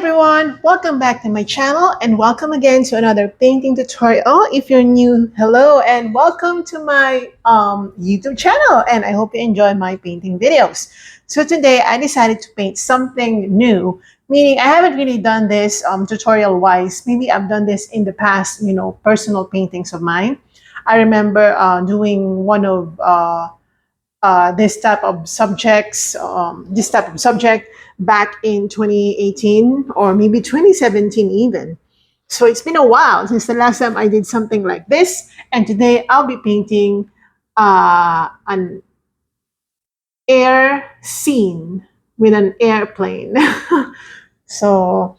everyone, welcome back to my channel and welcome again to another painting tutorial. If you're new, hello and welcome to my YouTube channel, and I hope you enjoy my painting videos. So today I decided to paint something new, meaning I haven't really done this tutorial wise. Maybe I've done this in the past, personal paintings of mine. I remember doing one of this type of subject back in 2018 or maybe 2017 even. So it's been a while since the last time I did something like this. And today I'll be painting an air scene with an airplane. So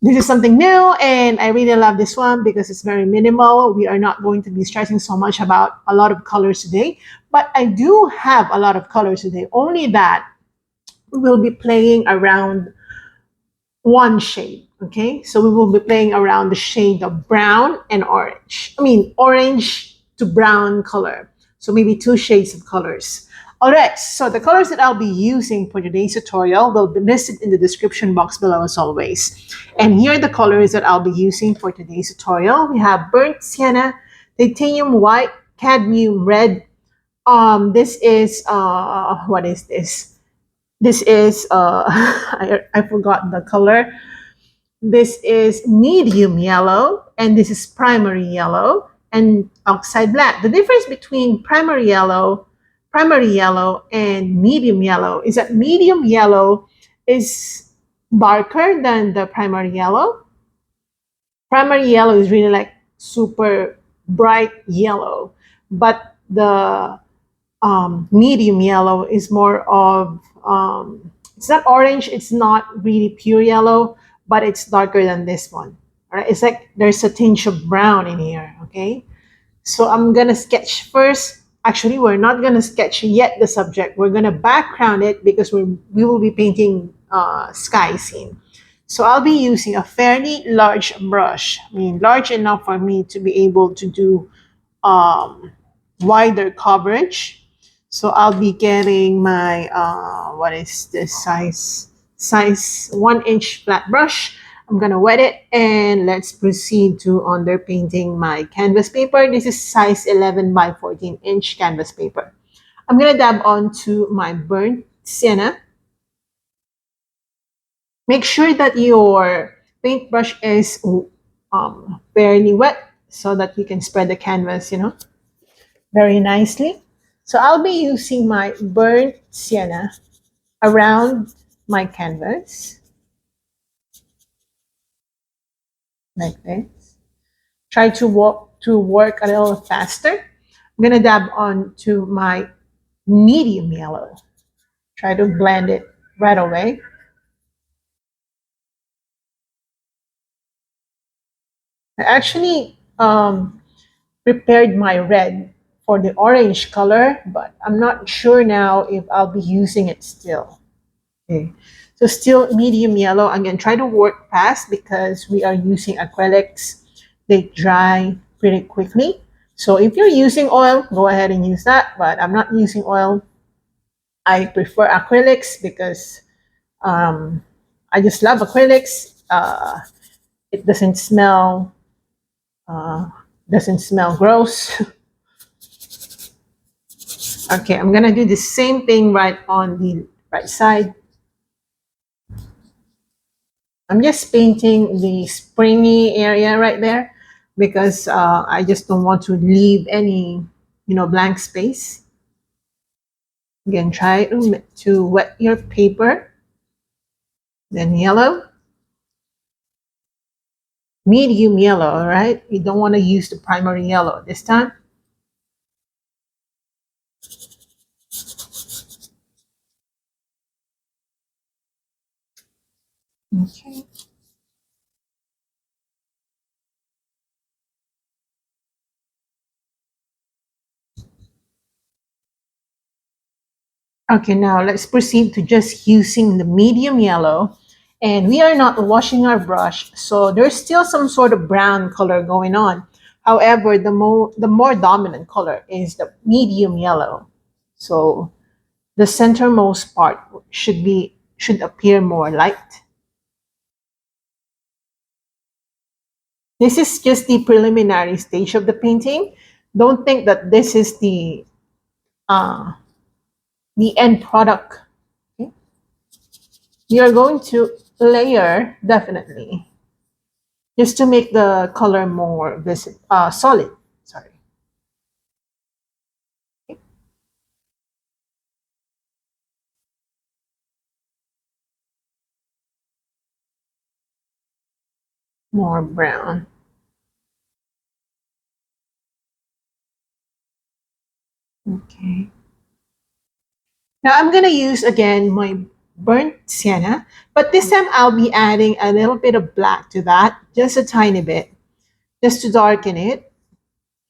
this is something new and I really love this one because it's very minimal. We are not going to be stressing so much about a lot of colors today, but I do have a lot of colors today, only that we will be playing around one shade. Okay, so we will be playing around the shade of brown and orange. I mean, orange to brown color. So maybe two shades of colors. All right, so the colors that I'll be using for today's tutorial will be listed in the description box below as always. And here are the colors that I'll be using for today's tutorial. We have burnt sienna, titanium white, cadmium red. This is, what is this? This is, I forgot the color. This is medium yellow, and this is primary yellow, and oxide black. The difference between primary yellow, and medium yellow is that medium yellow is darker than the primary yellow. Primary yellow is really like super bright yellow, but the medium yellow is more of, it's not orange, it's not really pure yellow, but it's darker than this one. All right, it's like there's a tinge of brown in here. Okay, so I'm gonna sketch first. Actually, we're not gonna sketch yet the subject. We're gonna background it because we will be painting sky scene. So I'll be using a fairly large brush. I mean, large enough for me to be able to do wider coverage. So I'll be getting my, what is this size 1-inch flat brush. I'm gonna wet it and let's proceed to underpainting my canvas paper. This is size 11 by 14-inch canvas paper. I'm gonna dab onto my burnt sienna. Make sure that your paintbrush is fairly wet so that you can spread the canvas, very nicely. So I'll be using my burnt sienna around my canvas like this. Try to work a little faster. I'm gonna dab onto my medium yellow. Try to blend it right away. I actually prepared my red for the orange color, but I'm not sure now if I'll be using it still. Okay, so still medium yellow. I'm gonna try to work fast because we are using acrylics. They dry pretty quickly. So if you're using oil, go ahead and use that, but I'm not using oil. I prefer acrylics because I just love acrylics. It doesn't smell gross. Okay, I'm gonna do the same thing right on the right side. I'm just painting the springy area right there because I just don't want to leave any, blank space. Again, try to wet your paper. Then yellow. Medium yellow, all right? You don't want to use the primary yellow this time. Okay. Okay, now let's proceed to just using the medium yellow. And we are not washing our brush, so there's still some sort of brown color going on. However, the more dominant color is the medium yellow. So the centermost part should appear more light. This is just the preliminary stage of the painting. Don't think that this is uh, the end product. Okay? You're going to layer definitely just to make the color more solid. Sorry. More brown. Okay. Now I'm gonna use again my burnt sienna, but this time I'll be adding a little bit of black to that, just a tiny bit, just to darken it.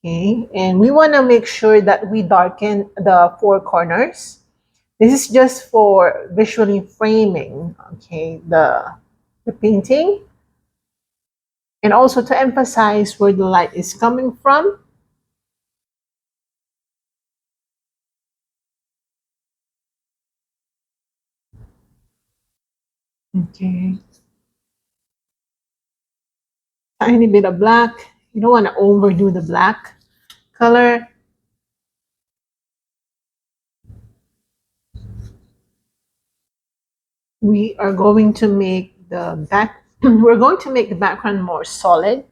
Okay, and we want to make sure that we darken the four corners. This is just for visually framing, okay, the painting, and also to emphasize where the light is coming from. Okay, tiny bit of black. You don't want to overdo the black color. We are going to make the back. We're going to make the background more solid.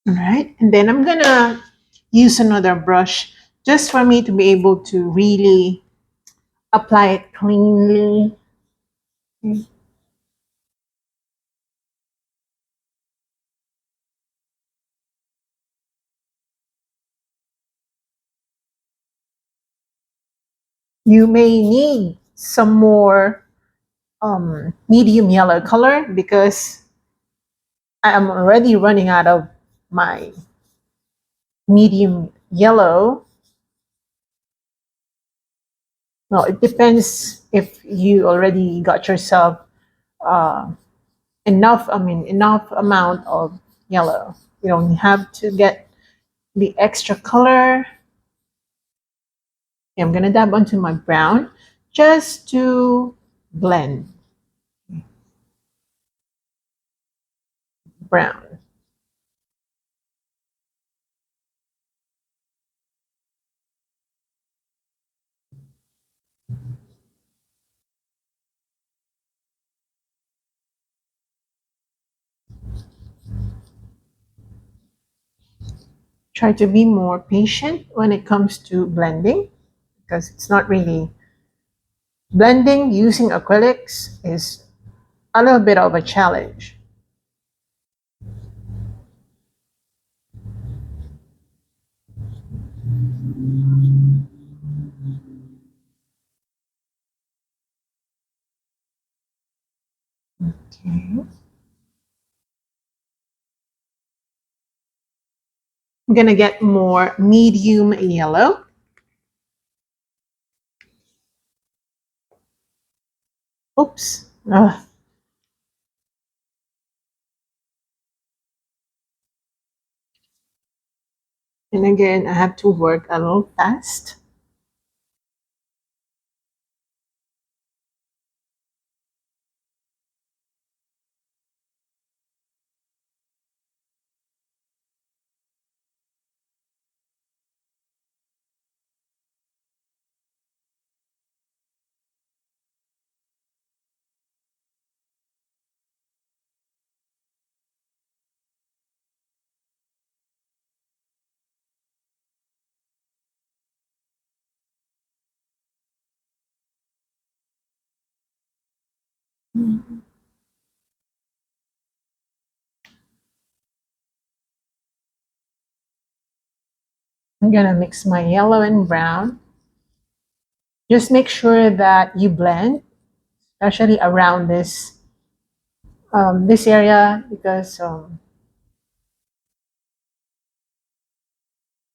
All right, and then I'm gonna use another brush just for me to be able to really apply it cleanly. You may need some more medium yellow color because I am already running out of my medium yellow. Well, it depends if you already got yourself uh, enough amount of yellow. You don't have to get the extra color. I'm gonna dab onto my brown just to blend brown. Try to be more patient when it comes to blending because it's not really blending using acrylics is a little bit of a challenge. Okay. I'm gonna get more medium yellow. Oops. And again, I have to work a little fast. I'm gonna mix my yellow and brown. Just make sure that you blend, especially around this area, because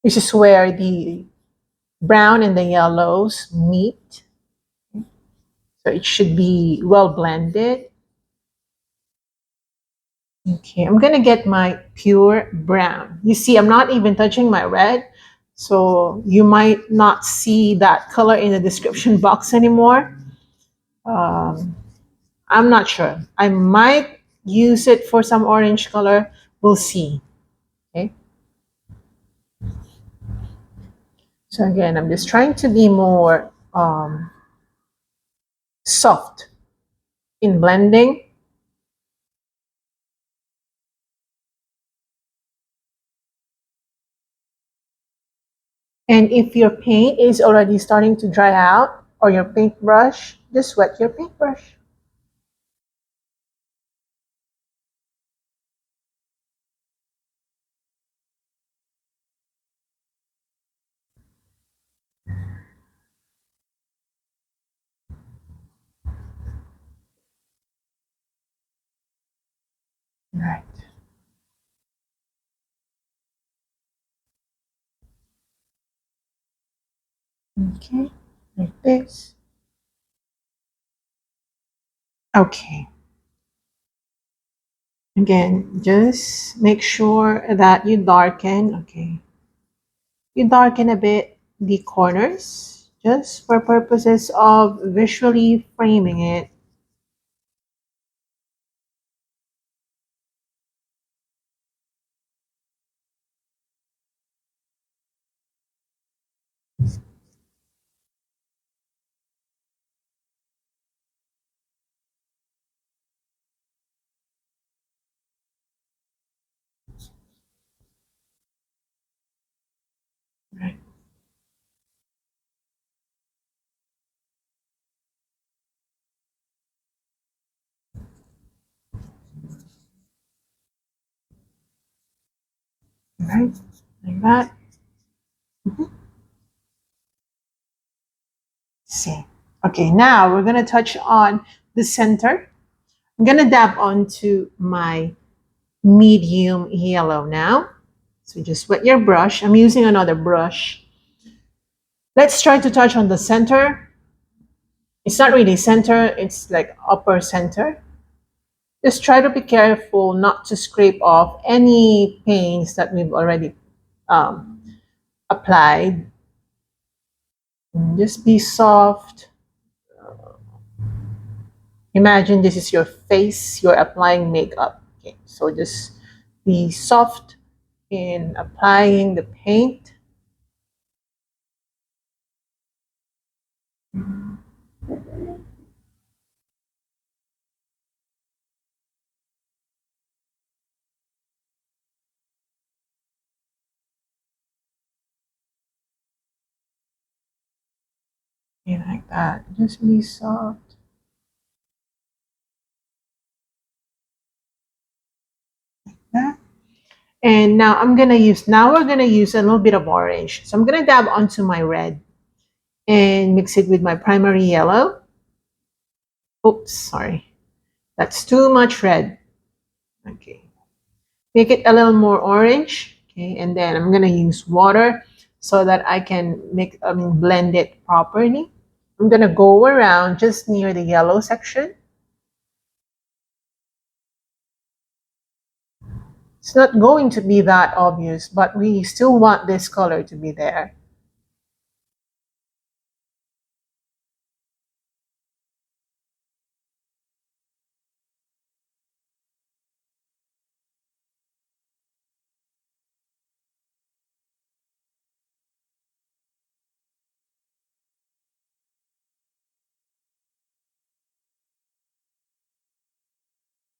this is where the brown and the yellows meet. So it should be well blended. Okay, I'm gonna get my pure brown. You see, I'm not even touching my red, so you might not see that color in the description box anymore. Um, I'm not sure. I might use it for some orange color. We'll see. Okay. So again, I'm just trying to be more soft in blending. And if your paint is already starting to dry out, or your paintbrush, just wet your paintbrush. Right. Okay, like this. Okay. Again, just make sure that you darken. Okay. You darken a bit the corners just for purposes of visually framing it. Right. Right. Like that. Mhm. See. Okay, now we're gonna touch on the center. I'm gonna dab onto my medium yellow now. So just wet your brush. I'm using another brush. Let's try to touch on the center. It's not really center, it's like upper center. Just try to be careful not to scrape off any paints that we've already um, applied. And just be soft. Imagine this is your face, you're applying makeup. Okay, so just be soft in applying the paint. Okay, like that. Just be soft. Like that. And now we're gonna use a little bit of orange. So I'm gonna dab onto my red and mix it with my primary yellow. Oops, sorry. That's too much red. Okay. Make it a little more orange. Okay, and then I'm gonna use water so that I can blend it properly. I'm gonna go around just near the yellow section. It's not going to be that obvious, but we still want this color to be there.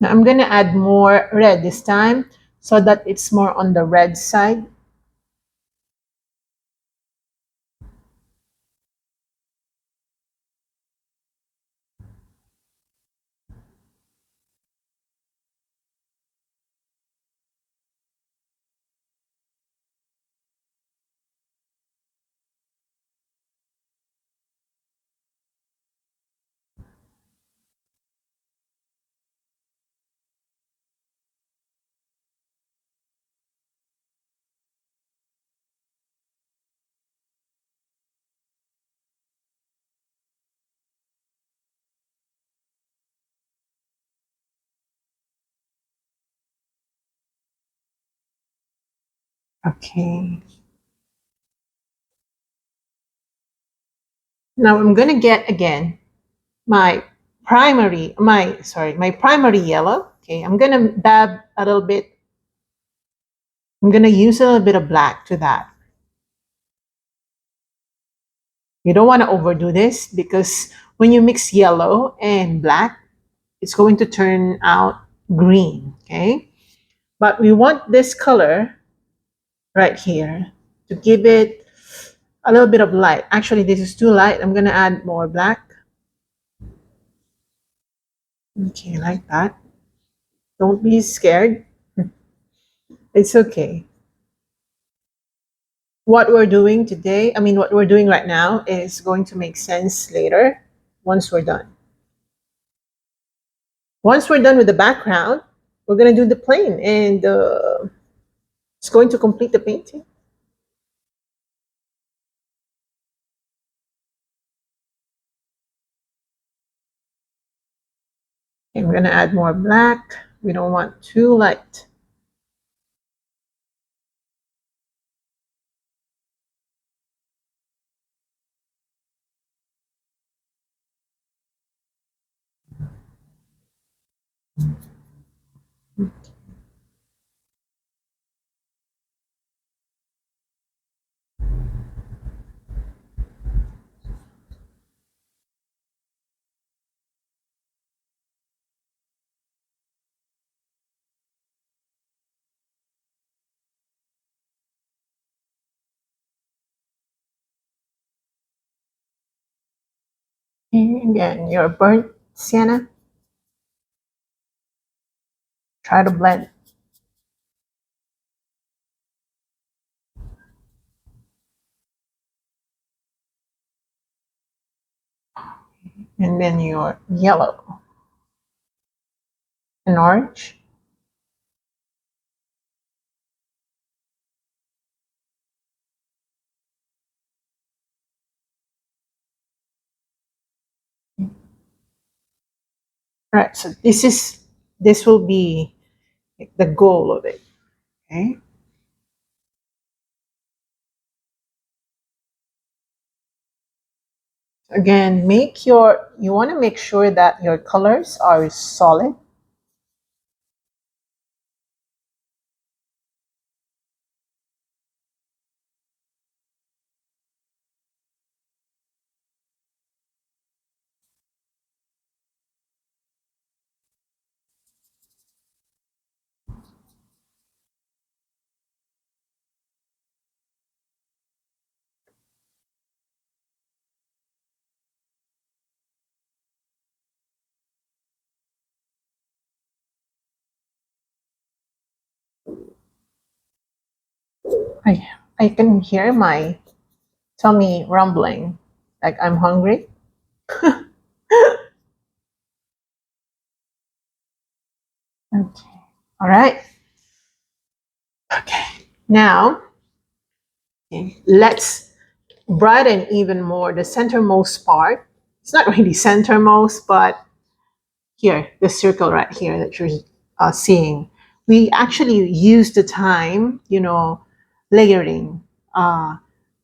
Now I'm gonna add more red this time so that it's more on the red side. Okay. Now I'm gonna get again my my primary yellow. Okay, I'm gonna dab a little bit. I'm gonna use a little bit of black to that. You don't want to overdo this because when you mix yellow and black, it's going to turn out green. Okay, but we want this color right here to give it a little bit of light. Actually, this is too light. I'm gonna add more black. Okay, like that. Don't be scared. It's okay. What we're doing today, I mean, what we're doing right now is going to make sense later once we're done. Once we're done with the background, we're going to do the plane and it's going to complete the painting. And we're going to add more black. We don't want too light. And again, your burnt sienna. Try to blend. And then your yellow and orange. All right, so this will be the goal of it. Okay. Again, you want to make sure that your colors are solid. I can hear my tummy rumbling, like I'm hungry. Okay. All right. Okay. Now, okay, let's brighten even more the centermost part. It's not really centermost, but here, the circle right here that you're seeing. We actually use the time, layering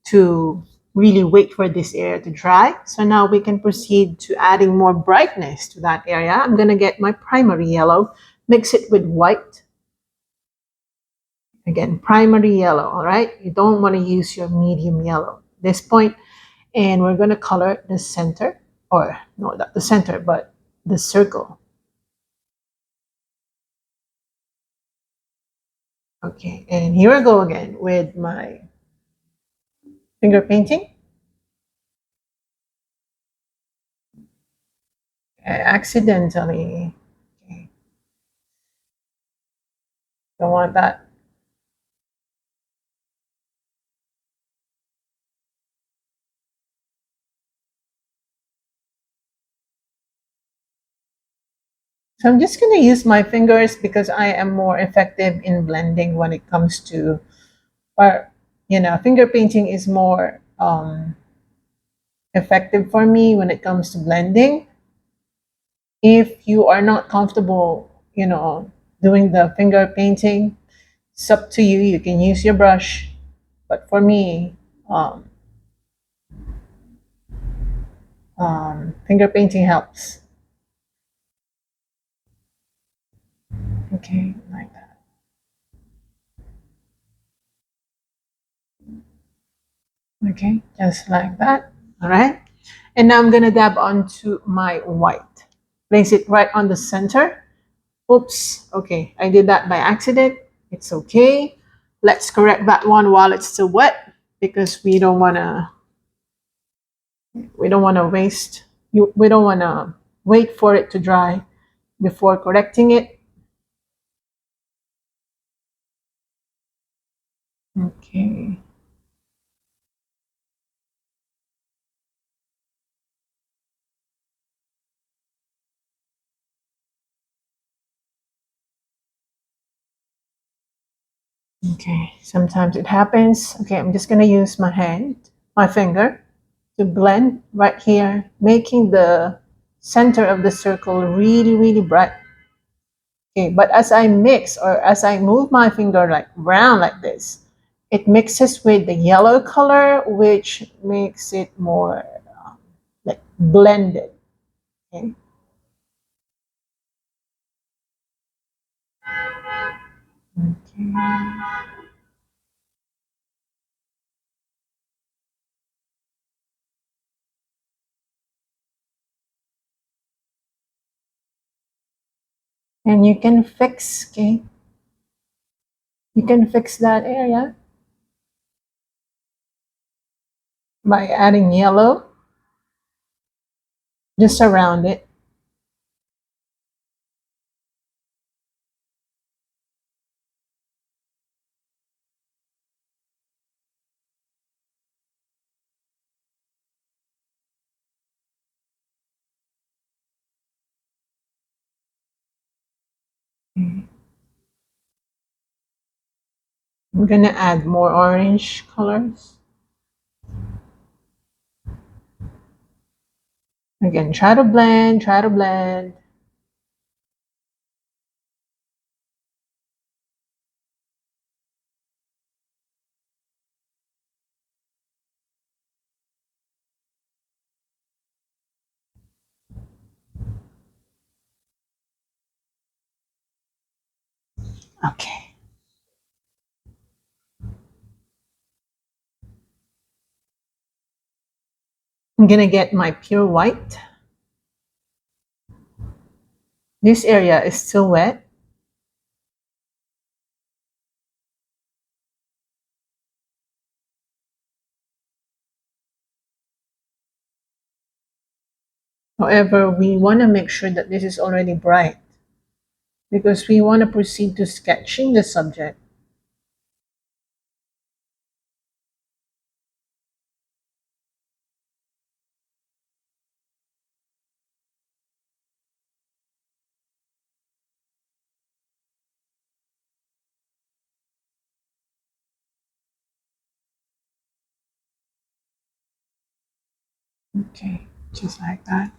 to really wait for this area to dry. So now we can proceed to adding more brightness to that area. I'm going to get my primary yellow, mix it with white. Again, primary yellow, all right? You don't want to use your medium yellow at this point. And we're going to color the center, or no, not the center, but the circle. Okay, and here I go again with my finger painting. I accidentally, okay, don't want that. So I'm just going to use my fingers because I am more effective in blending when it comes to, or, finger painting is more effective for me when it comes to blending. If you are not comfortable, doing the finger painting, It's up to you. You can use your brush, but for me, finger painting helps. Okay, like that. Okay, just like that. All right. And now I'm gonna dab onto my white. Place it right on the center. Oops. Okay, I did that by accident. It's okay. Let's correct that one while it's still wet because we don't wanna waste. We don't wanna wait for it to dry before correcting it. Okay. Okay, sometimes it happens. Okay, I'm just gonna use my finger, to blend right here, making the center of the circle really, really bright. Okay, but as I mix or as I move my finger like round like this, it mixes with the yellow color, which makes it more like blended. Okay. Okay. And you can fix, okay? You can fix that area by adding yellow just around it. Okay. I'm gonna add more orange colors. Again, try to blend, try to blend. Okay. I'm gonna get my pure white. This area is still wet. However, we want to make sure that this is already bright because we want to proceed to sketching the subject. Okay, just like that.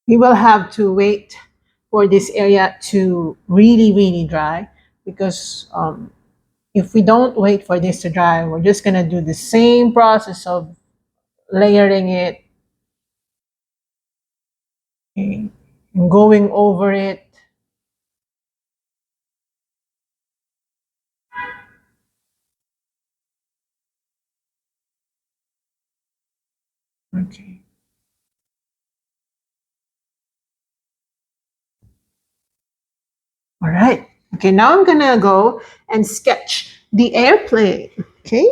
We will have to wait for this area to really, really dry because if we don't wait for this to dry, we're just gonna do the same process of layering it, okay, and going over it. Okay. All right. Okay, now I'm gonna go and sketch the airplane. Okay.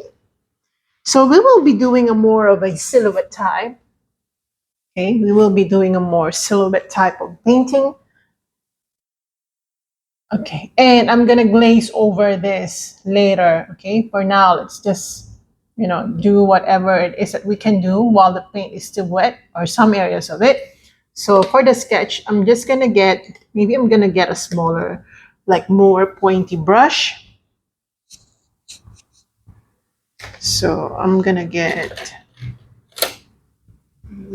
So we will be doing a more of a silhouette type. Okay, we will be doing a more silhouette type of painting. Okay, and I'm gonna glaze over this later. Okay, for now, let's just do whatever it is that we can do while the paint is still wet or some areas of it. So for the sketch, I'm just gonna get a smaller, like more pointy brush. So I'm gonna get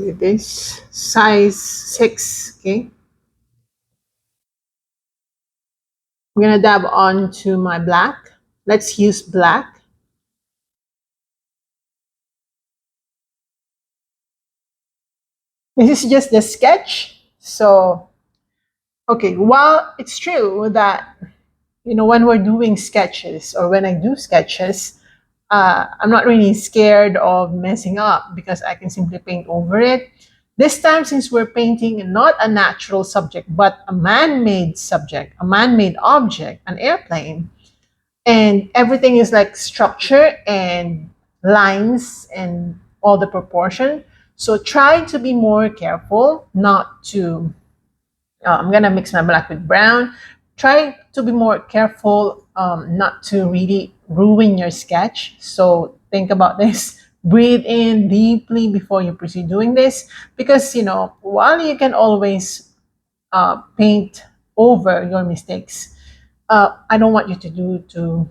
with this size 6. Okay, I'm gonna dab onto my black. Let's use black. This is just the sketch. So, okay, while it's true that, when we're doing sketches or when I do sketches, I'm not really scared of messing up because I can simply paint over it. This time, since we're painting not a natural subject, but a man made subject, a man made object, an airplane, and everything is like structure and lines and all the proportion. So try to be more careful not to, I'm gonna mix my black with brown. Try to be more careful not to really ruin your sketch. So think about this. Breathe in deeply before you proceed doing this, because while you can always paint over your mistakes, I don't want you to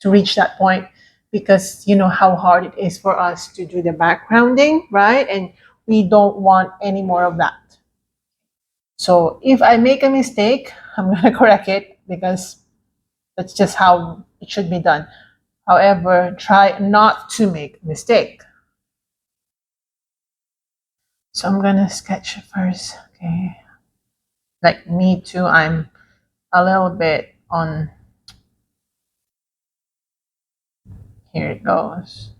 reach that point, because you know how hard it is for us to do the backgrounding, right? And we don't want any more of that. So if I make a mistake, I'm going to correct it, because that's just how it should be done. However, try not to make a mistake. So I'm going to sketch first. Okay. Like me too, I'm a little bit on, here it goes.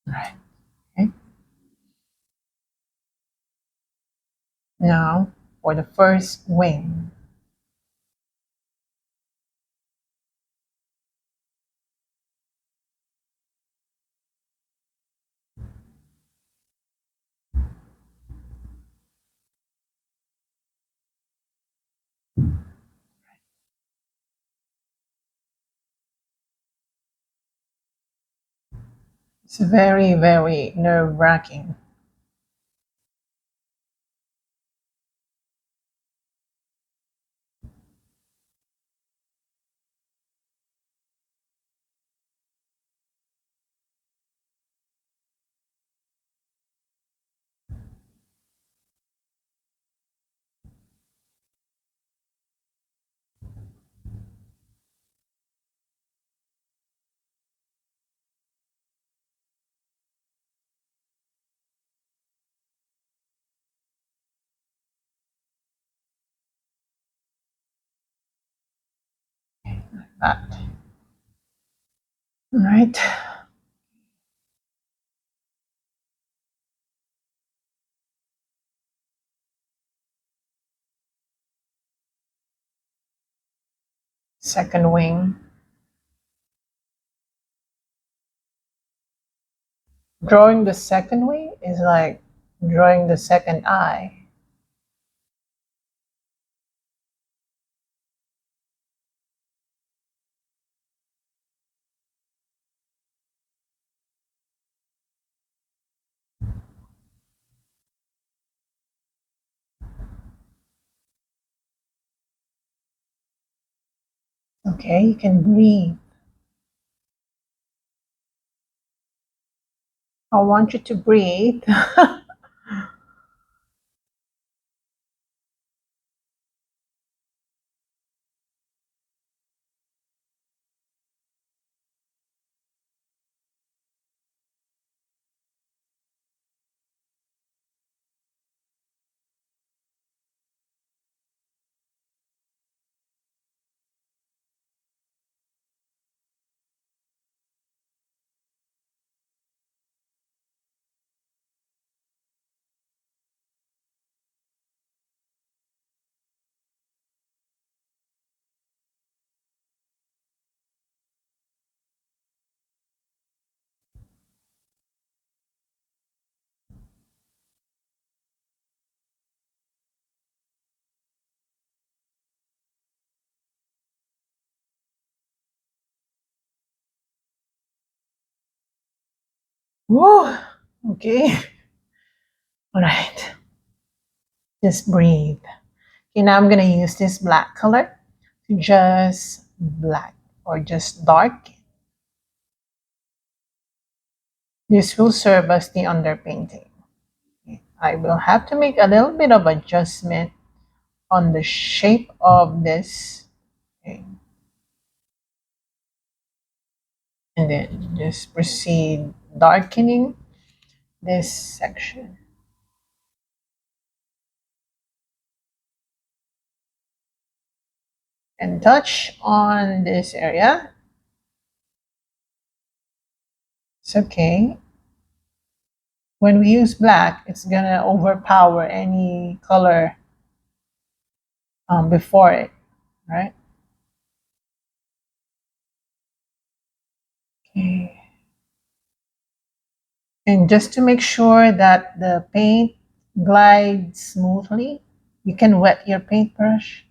Right. Okay. Now for the first wing. It's very, very nerve wracking. That. All right. Second wing. Drawing the second wing is like drawing the second eye. Okay, you can breathe. I want you to breathe. Whoa. Okay. All right. Just breathe. Okay, now I'm gonna use this black color to just black or just dark. This will serve as the underpainting. Okay. I will have to make a little bit of adjustment on the shape of this. Okay. And then just proceed darkening this section. And touch on this area. It's okay. When we use black, it's gonna overpower any color before it, right? Okay. And just to make sure that the paint glides smoothly, you can wet your paintbrush.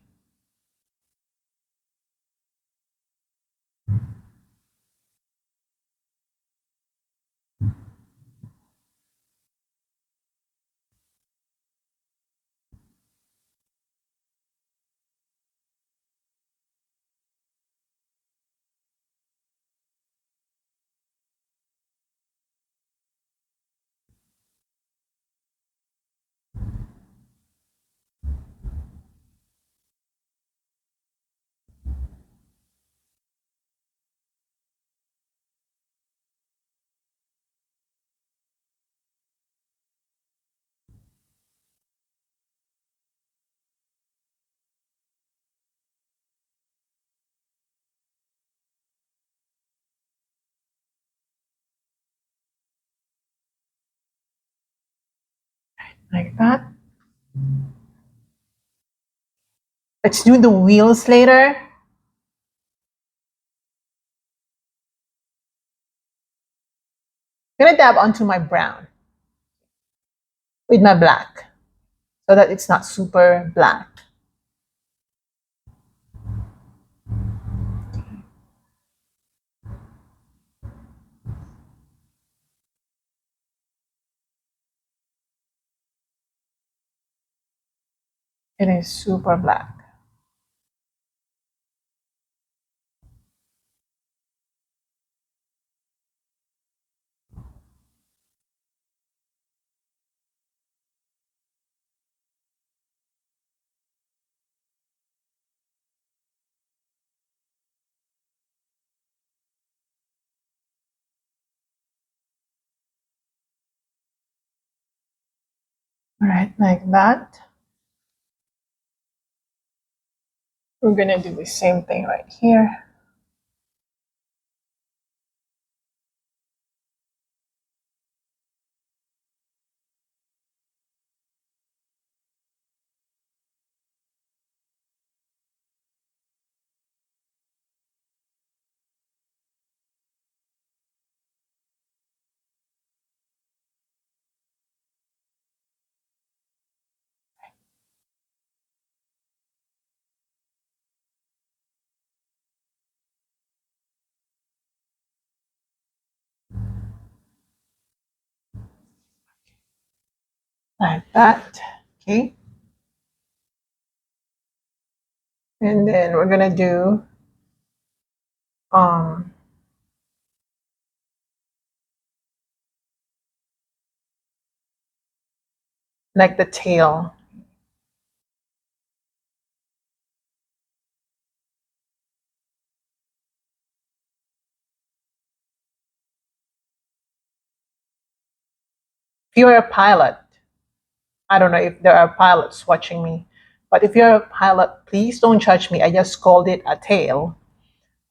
Like that. Let's do the wheels later. I'm gonna dab onto my brown with my black so that it's not super black. It is super black. All right, like that. We're gonna do the same thing right here. Like that. Okay. And then we're gonna do um like the tail. If you're a pilot, I don't know if there are pilots watching me, but if you're a pilot, please don't judge me. I just called it a tail.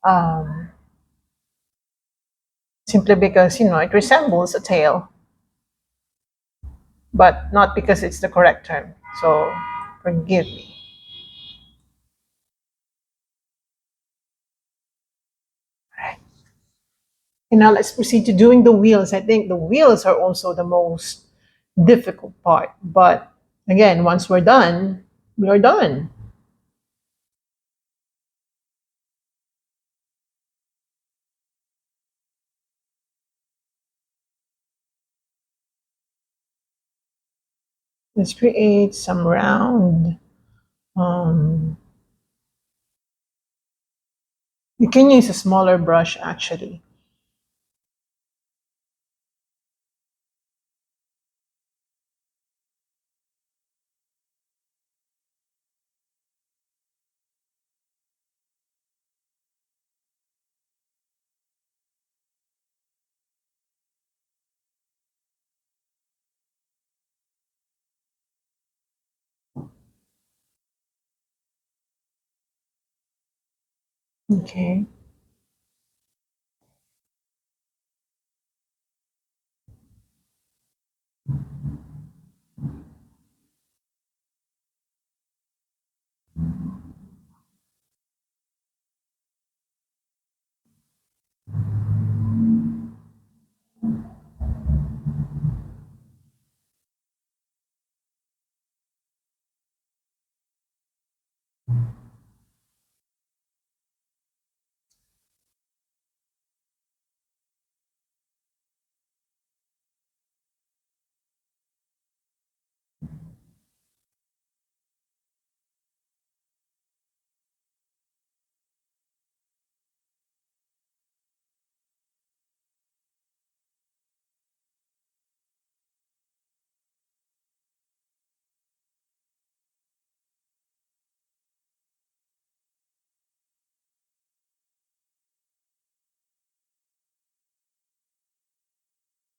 Um, Simply because, it resembles a tail, but not because it's the correct term. So forgive me. Right. And now let's proceed to doing the wheels. I think the wheels are also the most difficult part. But again, once we're done, we are done. Let's create some round. Um, you can use a smaller brush actually. Okay.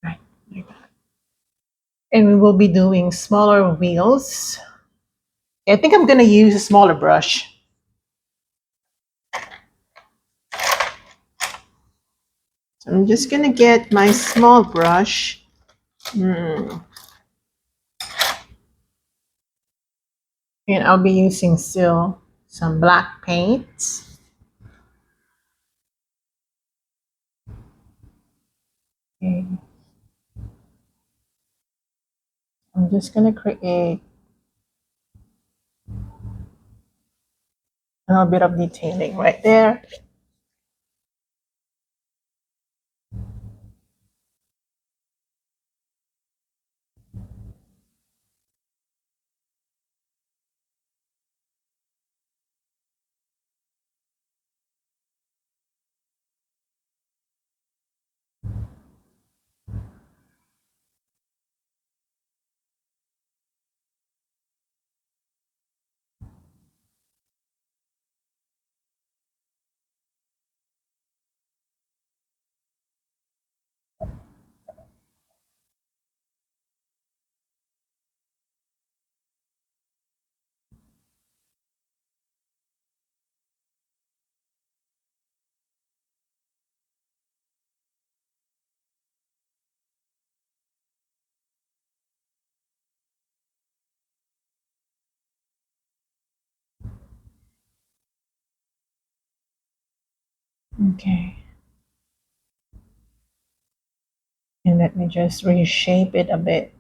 Right. And we will be doing smaller wheels. I think I'm going to use a smaller brush. So I'm just going to get my small brush. And I'll be using still some black paint. Okay. I'm just going to create a little bit of detailing right there. Okay. And let me just reshape it a bit.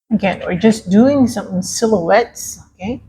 Again, we're just doing some silhouettes, okay?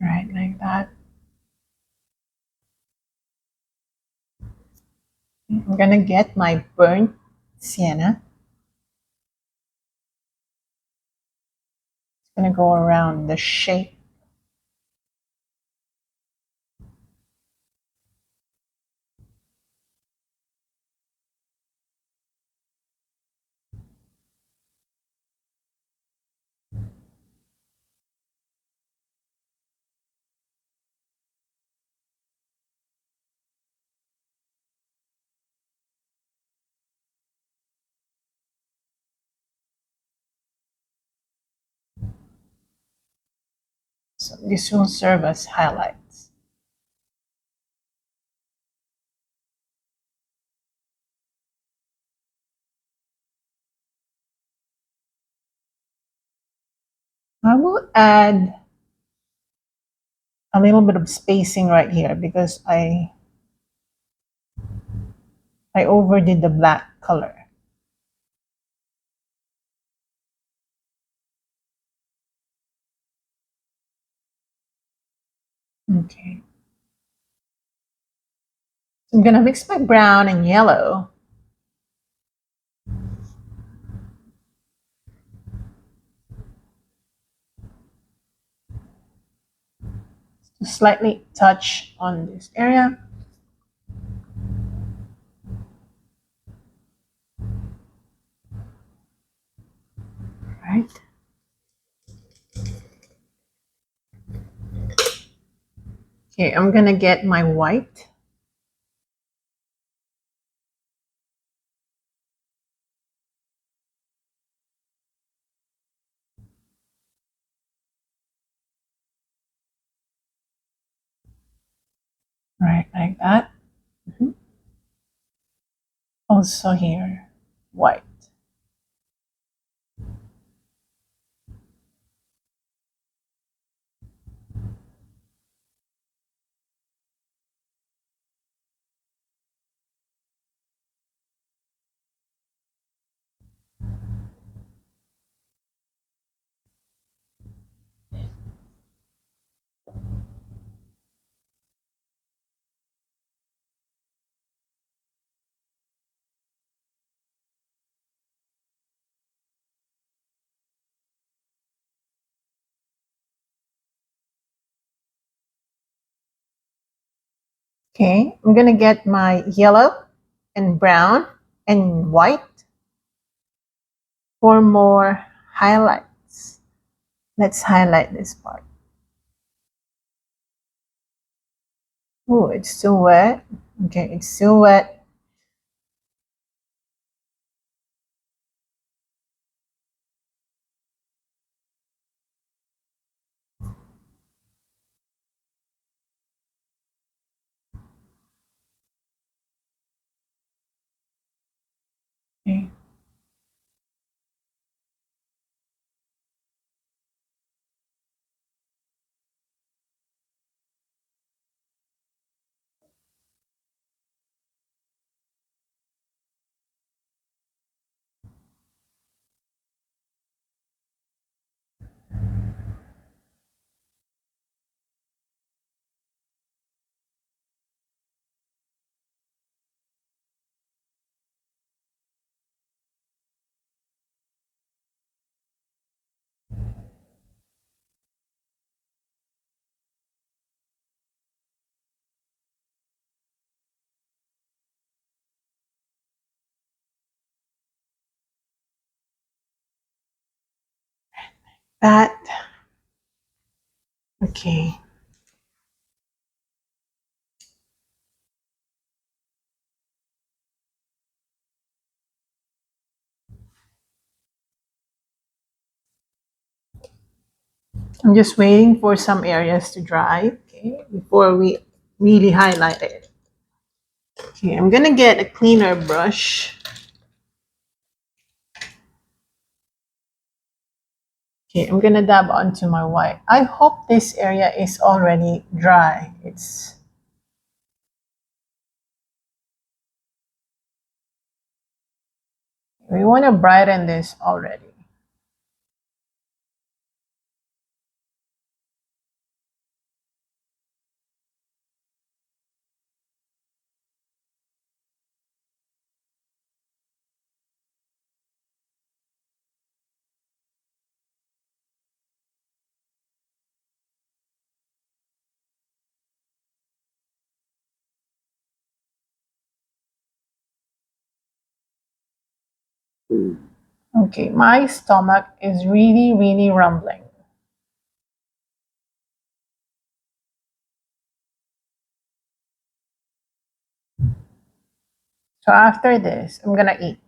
Right, like that. I'm gonna get my burnt sienna. It's gonna go around the shape. So this will serve as highlights. I will add a little bit of spacing right here because I overdid the black color. Okay. So I'm gonna mix my brown and yellow. To slightly touch on this area. Right. Okay, I'm gonna get my white. Right, like that. Mhm. Also here, white. Okay, I'm gonna get my yellow and brown and white for more highlights. Let's highlight this part. Oh, it's still wet. Okay, it's still wet. Okay. That. Okay. I'm just waiting for some areas to dry, okay, before we really highlight it. Okay, I'm gonna get a cleaner brush. Okay, I'm gonna dab onto my white. I hope this area is already dry. We want to brighten this already. Okay, my stomach is really, really rumbling. So after this, I'm gonna eat.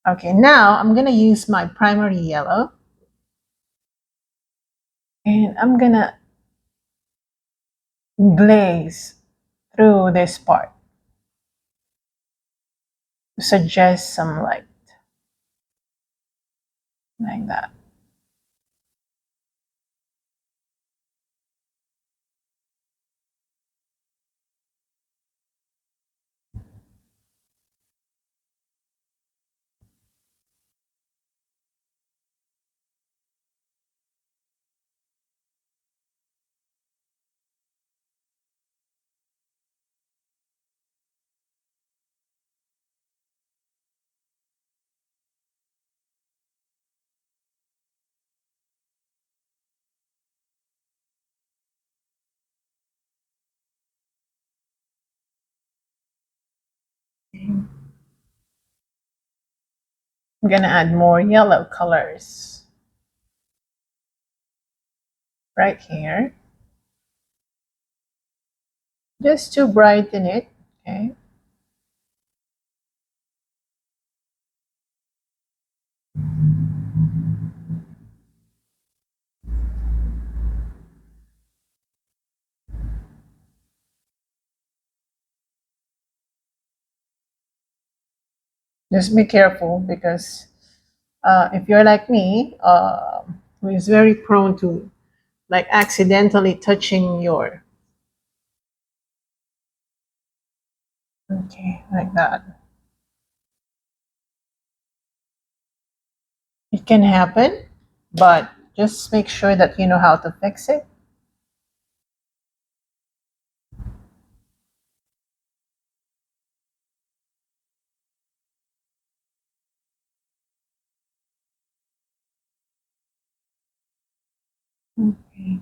Okay, now I'm gonna use my primary yellow and I'm gonna glaze through this part to suggest some light, like that. I'm gonna add more yellow colors right here, just to brighten it. Okay. Just be careful because if you're like me, who is very prone to like accidentally touching your, okay, like that. It can happen, but just make sure that you know how to fix it. Okay.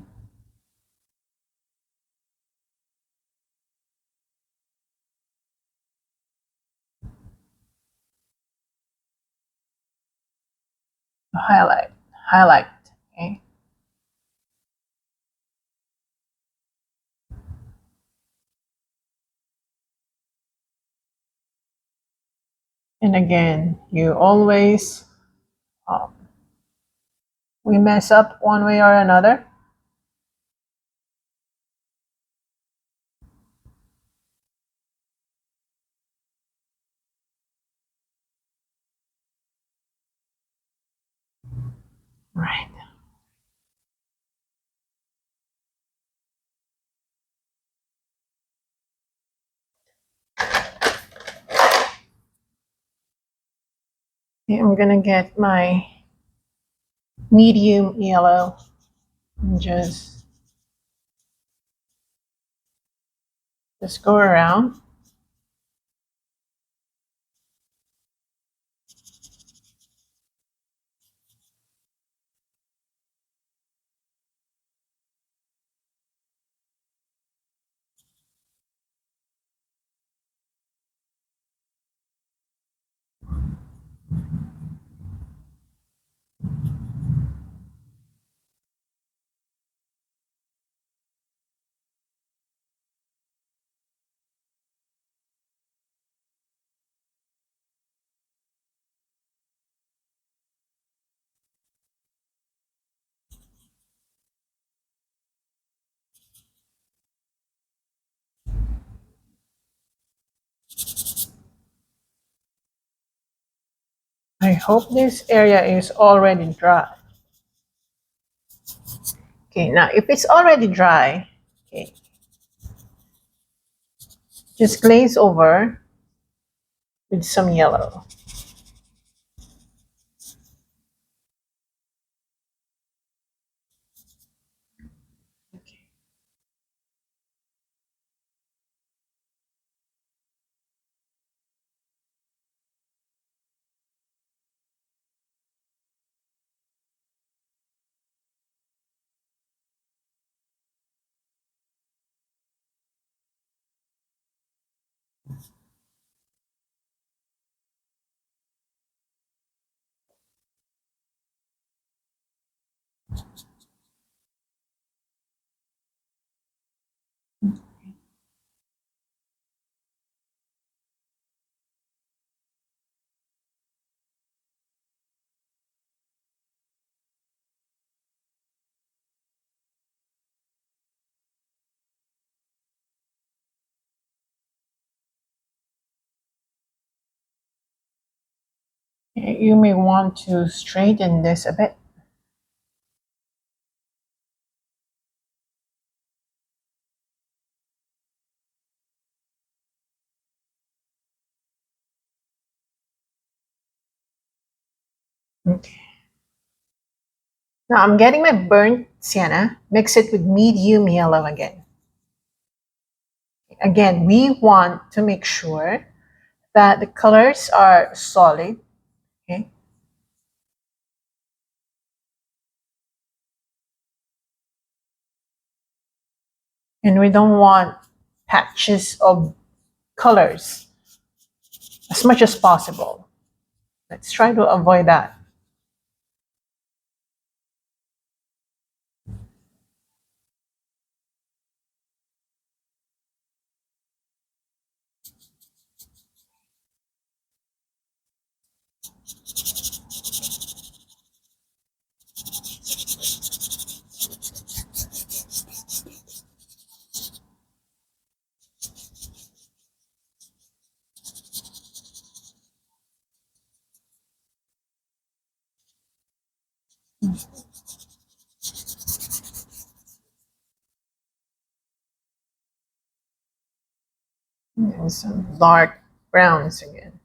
Highlight, highlight. Okay. And again, you always, um, we mess up one way or another. Right. Okay, I'm gonna get my medium yellow and just go around. I hope this area is already dry. Okay, now if it's already dry, okay, just glaze over with some yellow. Okay. You may want to straighten this a bit. Okay. Now I'm getting my burnt sienna, mix it with medium yellow again. Again, we want to make sure that the colors are solid. Okay. And we don't want patches of colors as much as possible. Let's try to avoid that. And some dark browns again.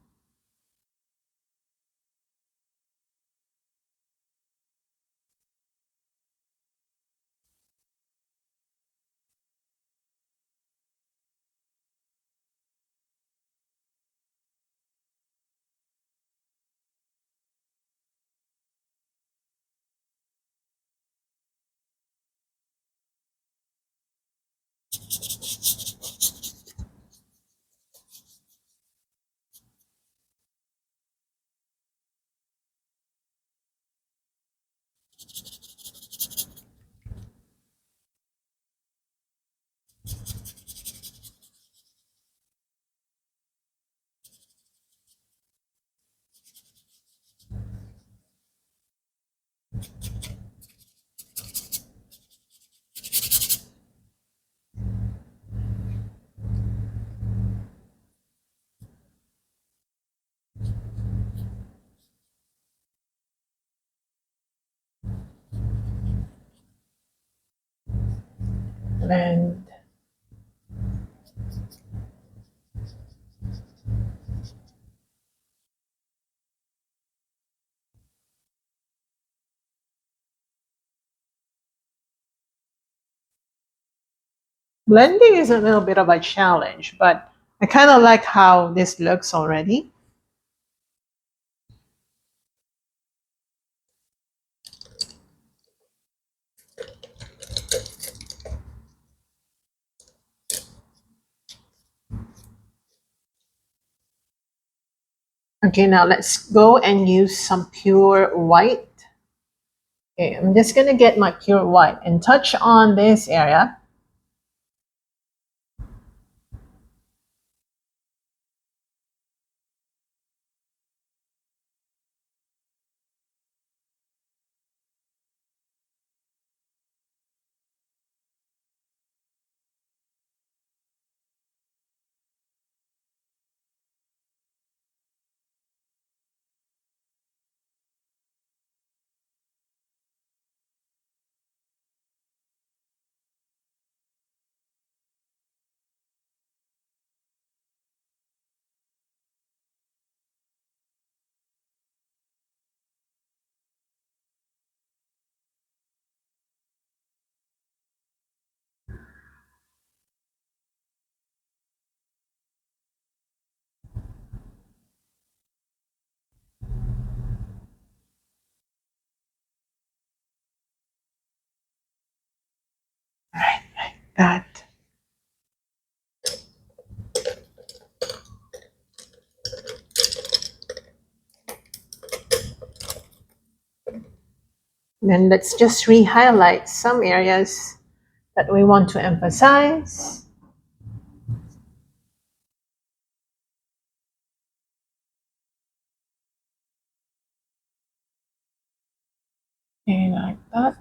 And blending is a little bit of a challenge, but I kind of like how this looks already. Okay, now let's go and use some pure white. Okay, I'm just gonna get my pure white and touch on this area. Right, like that. Then let's just re-highlight some areas that we want to emphasize. And like that.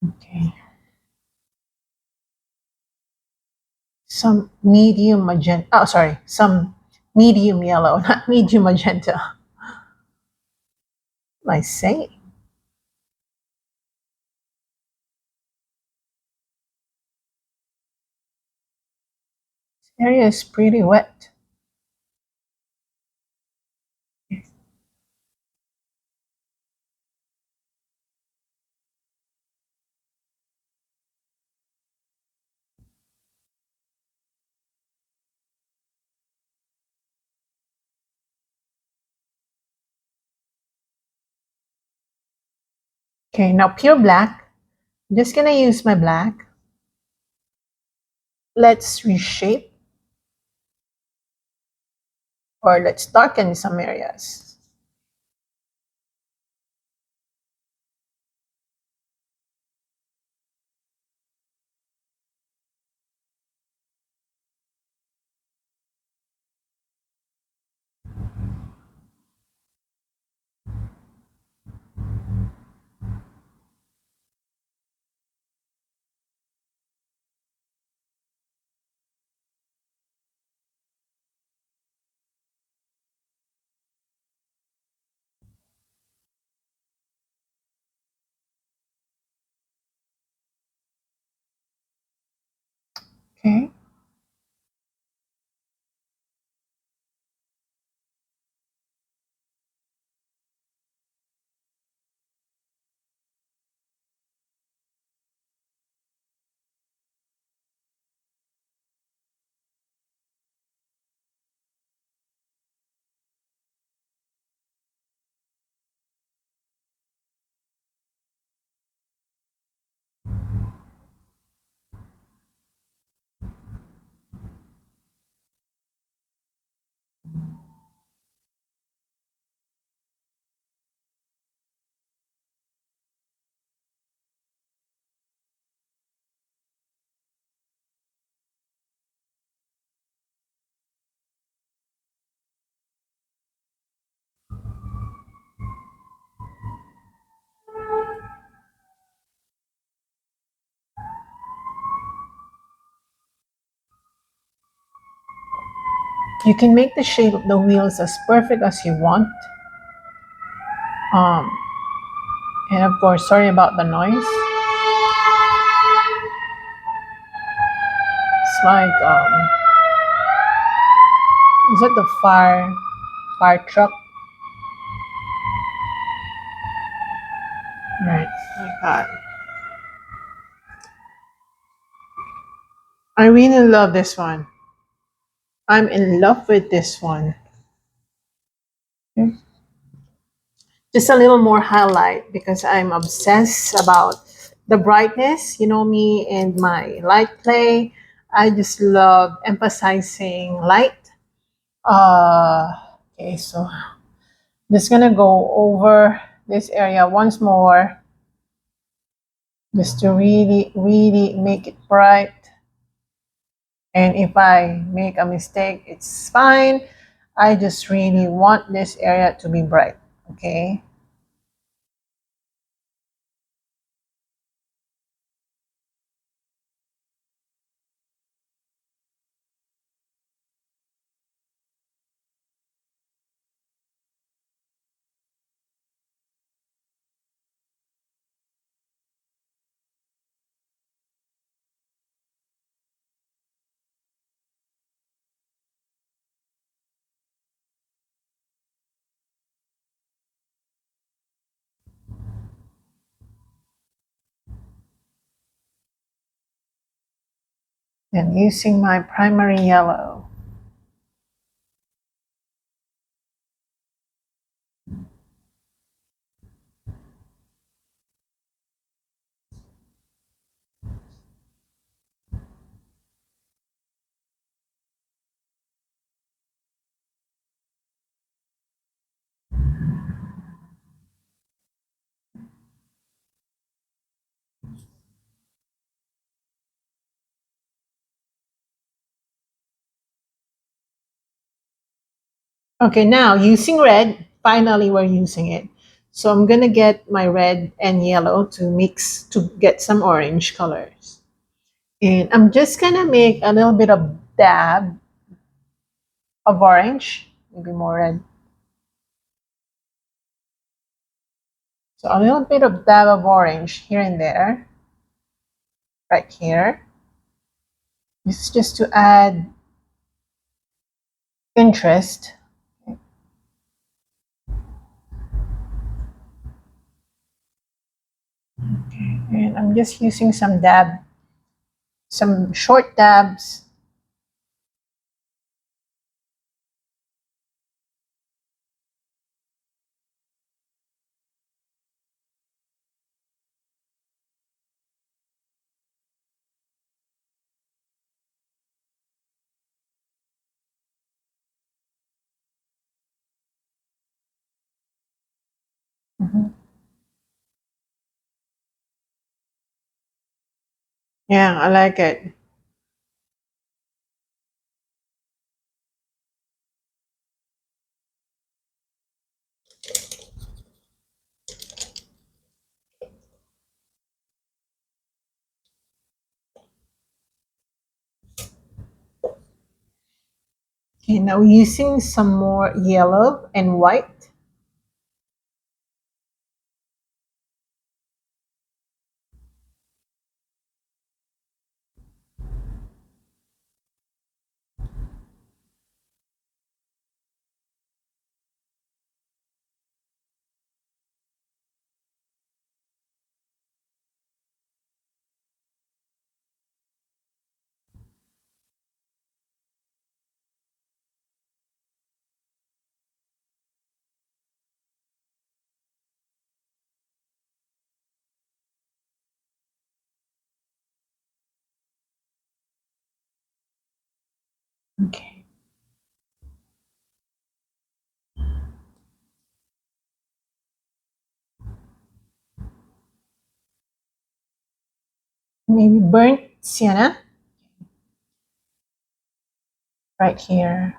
Okay. Some medium magenta. Oh, sorry. Some medium yellow, not medium magenta. I say. This area is pretty wet. Okay, now pure black. I'm just gonna use my black. Let's reshape or let's darken some areas. Okay. You can make the shape of the wheels as perfect as you want. Um, and of course, sorry about the noise. It's like is it the fire truck? Right, like that. I really love this one. I'm in love with this one. Just a little more highlight because I'm obsessed about the brightness. You know me and my light play. I just love emphasizing light. Okay, so just gonna go over this area once more just to really make it bright. And if I make a mistake, it's fine. I just really want this area to be bright. Okay. And using my primary yellow. Okay, now using red, finally we're using it. So I'm gonna get my red and yellow to mix to get some orange colors. And I'm just gonna make a little bit of dab of orange, maybe more red. So a little bit of dab of orange here and there, right here. This is just to add interest. And I'm just using some short dabs. Mhm. Yeah, I like it. Okay, now using some more yellow and white. Okay. Maybe burnt sienna right here.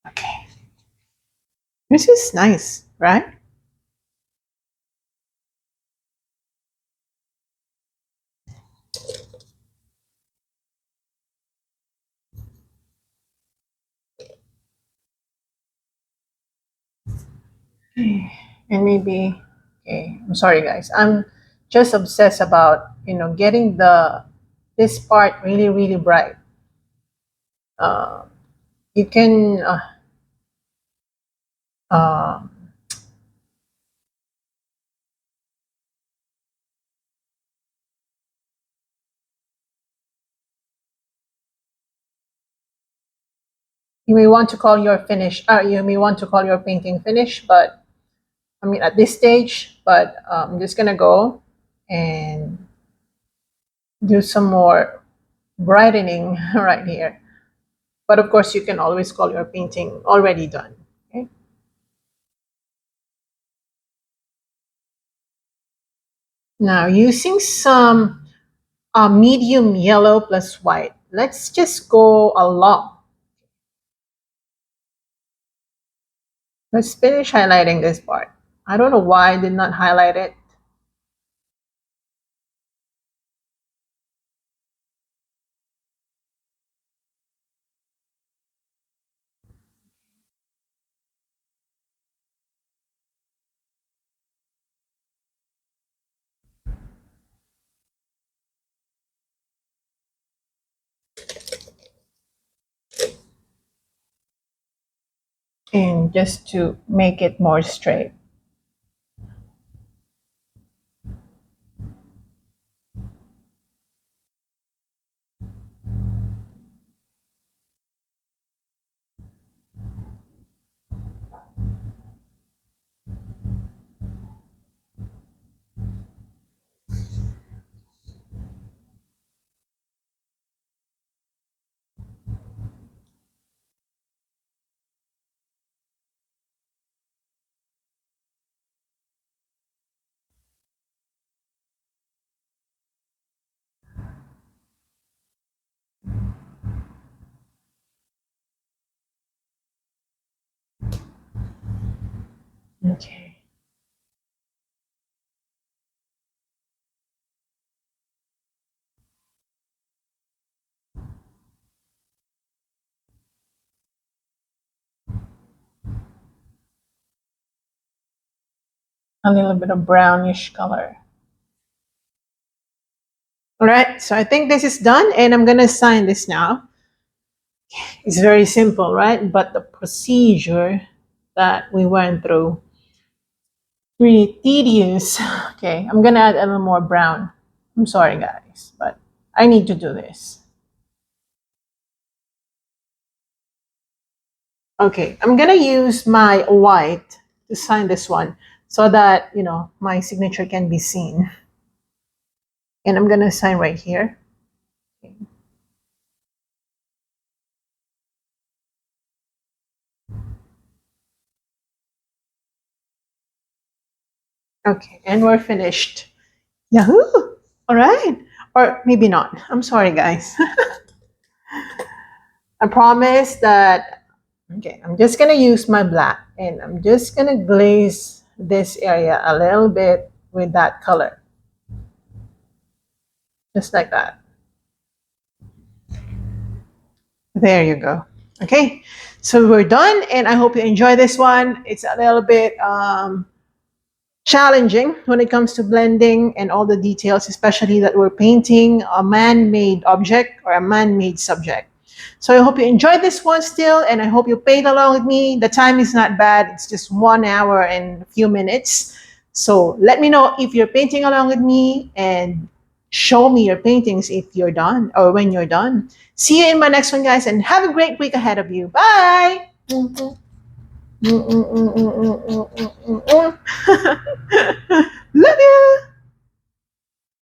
Okay. This is nice, right? And maybe, okay, I'm sorry guys. I'm just obsessed about, getting this part really, really bright. Uh, you can, uh, you may want to call your finish, you may want to call your painting finish, but I mean, at this stage, but I'm just gonna go and do some more brightening right here. But of course, you can always call your painting already done. Okay. Now, using some medium yellow plus white, let's just go along. Let's finish highlighting this part. I don't know why I did not highlight it. And just to make it more straight. Okay. A little bit of brownish color. All right, so I think this is done, and I'm gonna sign this now. It's very simple, right? But the procedure that we went through, really tedious. Okay, I'm gonna add a little more brown. I'm sorry, guys, but I need to do this. Okay, I'm gonna use my white to sign this one so that, you know, my signature can be seen. And I'm gonna sign right here. Okay, and we're finished. Yahoo! All right. Or maybe not. I'm sorry, guys. I promise that, okay, I'm just gonna use my black and I'm just gonna glaze this area a little bit with that color. Just like that. There you go. Okay, so we're done and I hope you enjoy this one. It's a little bit challenging when it comes to blending and all the details, especially that we're painting a man-made object or a man-made subject. So I hope you enjoyed this one still, and I hope you paint along with me. The time is not bad. It's just 1 hour and a few minutes. So let me know if you're painting along with me and show me your paintings if you're done or when you're done. See you in my next one, guys, and have a great week ahead of you. Bye! Love you!